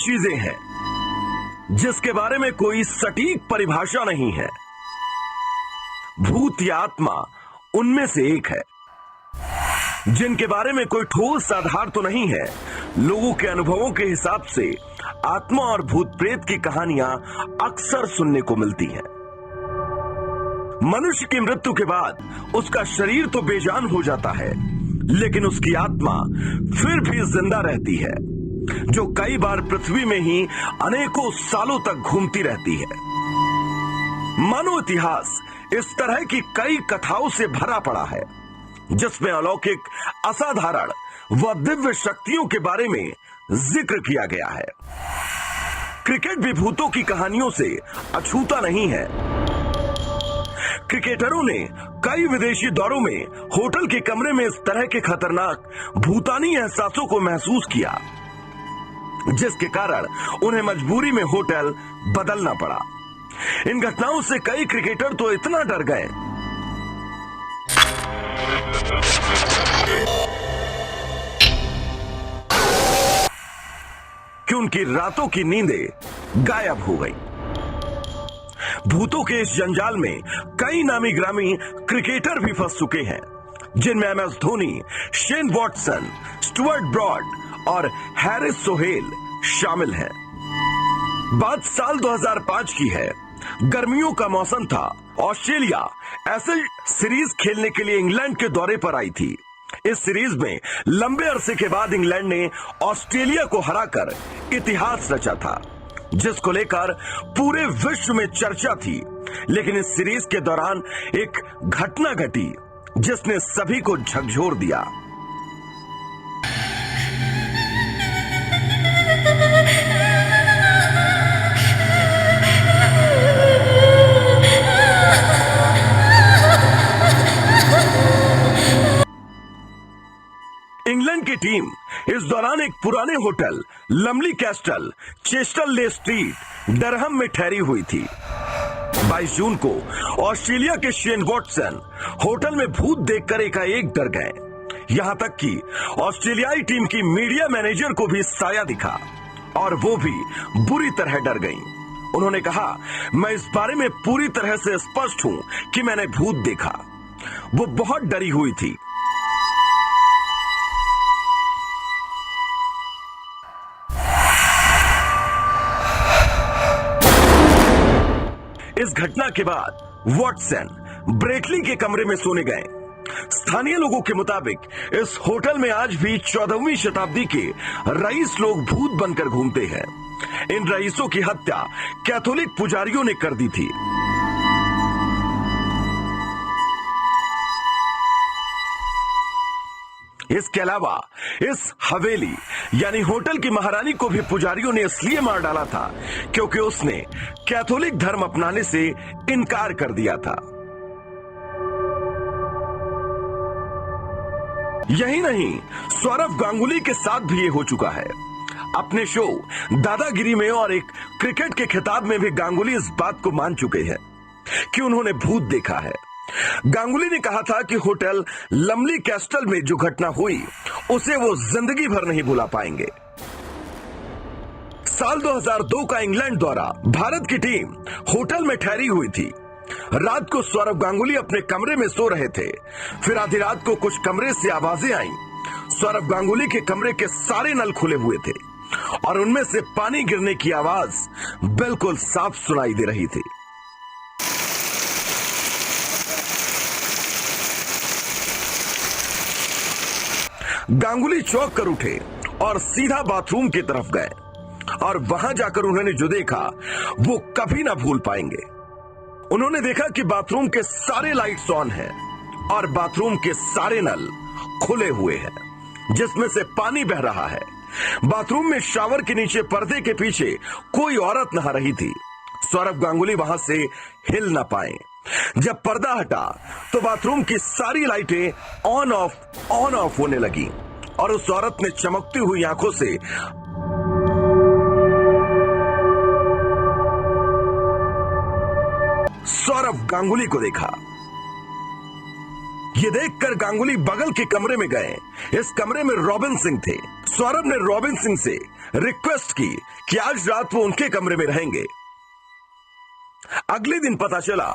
चीजें हैं जिसके बारे में कोई सटीक परिभाषा नहीं है। भूत या आत्मा उनमें से एक है, जिनके बारे में कोई ठोस आधार तो नहीं है। लोगों के अनुभवों के हिसाब से आत्मा और भूत प्रेत की कहानियां अक्सर सुनने को मिलती हैं। मनुष्य की मृत्यु के बाद उसका शरीर तो बेजान हो जाता है, लेकिन उसकी आत्मा फिर भी जिंदा रहती है, जो कई बार पृथ्वी में ही अनेकों सालों तक घूमती रहती है। मानव इतिहास इस तरह की कई कथाओं से भरा पड़ा है, जिसमें अलौकिक, असाधारण व दिव्य शक्तियों के बारे में जिक्र किया गया है। क्रिकेट भी भूतों की कहानियों से अछूता नहीं है। क्रिकेटरों ने कई विदेशी दौरों में होटल के कमरे में इस तरह के खतरनाक भूतानी एहसासों को महसूस किया, जिसके कारण उन्हें मजबूरी में होटल बदलना पड़ा। इन घटनाओं से कई क्रिकेटर तो इतना डर गए कि उनकी रातों की नींदें गायब हो गई। भूतों के इस जंजाल में कई नामी ग्रामी क्रिकेटर भी फंस चुके हैं, जिनमें MS Dhoni, Shane Watson, Stuart Broad और हैरिस सोहेल शामिल हैं। बात साल 2005 की है। गर्मियों का मौसम था। ऑस्ट्रेलिया ऐसे सीरीज खेलने के लिए इंग्लैंड के दौरे पर आई थी। इस सीरीज में लंबे अरसे के बाद इंग्लैंड ने ऑस्ट्रेलिया को हराकर इतिहास रचा था, जिसको लेकर पूरे विश्व में चर्चा थी। लेकिन इस सीरीज के दौरान एक घटना घटी जिसने सभी को झकझोर दिया। इंग्लैंड की टीम इस दौरान एक पुराने होटल लमली कैस्टल, चेस्टर ले स्ट्रीट, डरहम में ठहरी हुई थी। 22 जून को ऑस्ट्रेलिया के शेन वॉटसन होटल में भूत देखकर एकाएक डर गए। यहां तक कि ऑस्ट्रेलियाई टीम की मीडिया मैनेजर को भी साया दिखा और वो भी बुरी तरह डर गईं। उन्होंने कहा, मैं इस बारे में पूरी तरह से स्पष्ट हूं कि मैंने भूत देखा। वो बहुत डरी हुई थी। इस घटना के बाद वॉटसन ब्रेटली के कमरे में सोने गए। स्थानीय लोगों के मुताबिक इस होटल में आज भी 14वीं शताब्दी के रईस लोग भूत बनकर घूमते हैं। इन रईसों की हत्या कैथोलिक पुजारियों ने कर दी थी। इसके अलावा इस हवेली यानी होटल की महारानी को भी पुजारियों ने इसलिए मार डाला था क्योंकि उसने कैथोलिक धर्म अपनाने से इनकार कर दिया था। यही नहीं, सौरव गांगुली के साथ भी ये हो चुका है। अपने शो दादागिरी में और एक क्रिकेट के खिताब में भी गांगुली इस बात को मान चुके हैं कि उन्होंने भूत देखा है। गांगुली ने कहा था कि होटल लमली कैस्टल में जो घटना हुई उसे वो जिंदगी भर नहीं भुला पाएंगे। साल 2002 का इंग्लैंड दौरा, भारत की टीम होटल में ठहरी हुई थी। रात को सौरव गांगुली अपने कमरे में सो रहे थे। फिर आधी रात को कुछ कमरे से आवाजें आईं। सौरव गांगुली के कमरे के सारे नल खुले हुए थे और उनमें से पानी गिरने की आवाज बिल्कुल साफ सुनाई दे रही थी। गांगुली चौंक कर उठे और सीधा बाथरूम की तरफ गए और वहां जाकर उन्होंने जो देखा वो कभी ना भूल पाएंगे। उन्होंने देखा कि बाथरूम के सारे लाइट्स ऑन हैं और बाथरूम के सारे नल खुले हुए हैं, जिसमें से पानी बह रहा है। बाथरूम में शावर के नीचे पर्दे के पीछे कोई औरत नहा रही थी। सौरव गांगुली वहां से हिल ना पाए। जब पर्दा हटा तो बाथरूम की सारी लाइटें ऑन ऑफ होने लगी और उस औरत ने चमकती हुई आंखों से सौरव गांगुली को देखा। ये देखकर गांगुली बगल के कमरे में गए। इस कमरे में रॉबिन सिंह थे। सौरभ ने रॉबिन सिंह से रिक्वेस्ट की कि आज रात वो उनके कमरे में रहेंगे। अगले दिन पता चला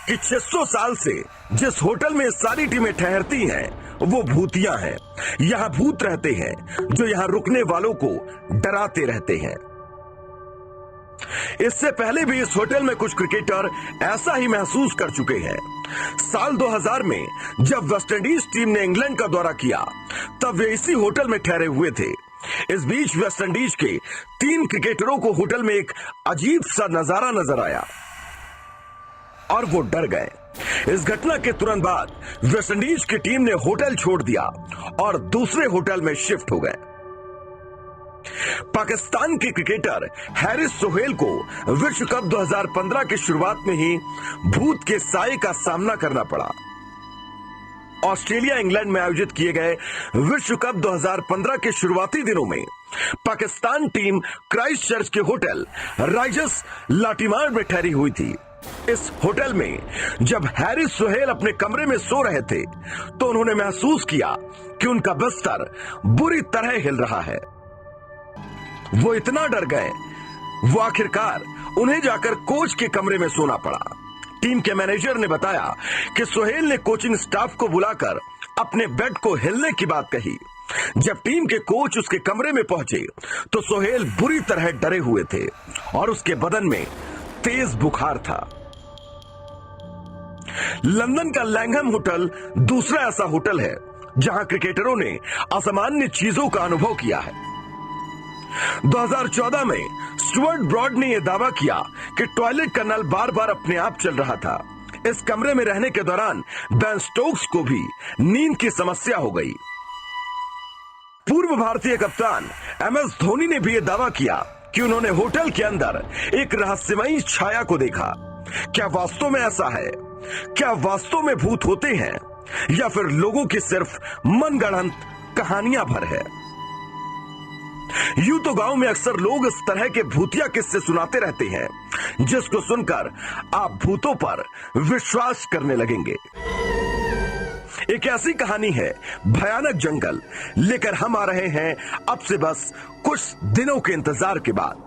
कि 600 साल से जिस होटल में सारी टीमें ठहरती हैं वो भूतिया हैं। यहां भूत रहते हैं जो यहां रुकने वालों को डराते रहते हैं। इससे पहले भी इस होटल में कुछ क्रिकेटर ऐसा ही महसूस कर चुके हैं। साल 2000 में जब वेस्टइंडीज टीम ने इंग्लैंड का दौरा किया तब वे इसी होटल में ठहरे हुए थे। इस बीच वेस्टइंडीज के 3 क्रिकेटरों को होटल में एक अजीब सा नजारा नजर आया और वो डर गए। इस घटना के तुरंत बाद वेस्टइंडीज की टीम ने होटल छोड़ दिया और दूसरे होटल में शिफ्ट हो गए। पाकिस्तान के क्रिकेटर हैरिस सोहेल को विश्व कप 2015 की शुरुआत में ही भूत के साए का सामना करना पड़ा। ऑस्ट्रेलिया इंग्लैंड में आयोजित किए गए विश्व कप 2015 के शुरुआती दिनों में पाकिस्तान टीम क्राइस्टचर्च के होटल राइजस लाटीमार में ठहरी हुई थी। इस होटल में जब हैरिस सोहेल अपने कमरे में सो रहे थे तो उन्होंने महसूस किया कि उनका बिस्तर बुरी तरह हिल रहा है। वो इतना डर गए, वो आखिरकार उन्हें जाकर कोच के कमरे में सोना पड़ा। टीम के मैनेजर ने बताया कि सोहेल ने कोचिंग स्टाफ को बुलाकर अपने बेड को हिलने की बात कही। जब टीम के कोच उसके कमरे में पहुंचे तो सोहेल बुरी तरह डरे हुए थे और उसके बदन में तेज बुखार था। लंदन का लैंघम होटल दूसरा ऐसा होटल है जहां क्रिकेटरों ने असामान्य चीजों का अनुभव किया है। 2014 में स्टुअर्ट ब्रॉड ने यह दावा किया कि टॉयलेट का नल बार बार अपने आप चल रहा था। इस कमरे में रहने के दौरान बेन स्टोक्स को भी नींद की समस्या हो गई। पूर्व भारतीय कप्तान MS धोनी ने भी यह दावा किया कि उन्होंने होटल के अंदर एक रहस्यमयी छाया को देखा। क्या वास्तव में ऐसा है? क्या वास्तव में भूत होते हैं या फिर लोगों की सिर्फ मनगढ़ंत कहानियां भर है? यूं तो गांव में अक्सर लोग इस तरह के भूतिया किस्से सुनाते रहते हैं जिसको सुनकर आप भूतों पर विश्वास करने लगेंगे। एक ऐसी कहानी है भयानक जंगल लेकर हम आ रहे हैं अब से बस कुछ दिनों के इंतजार के बाद।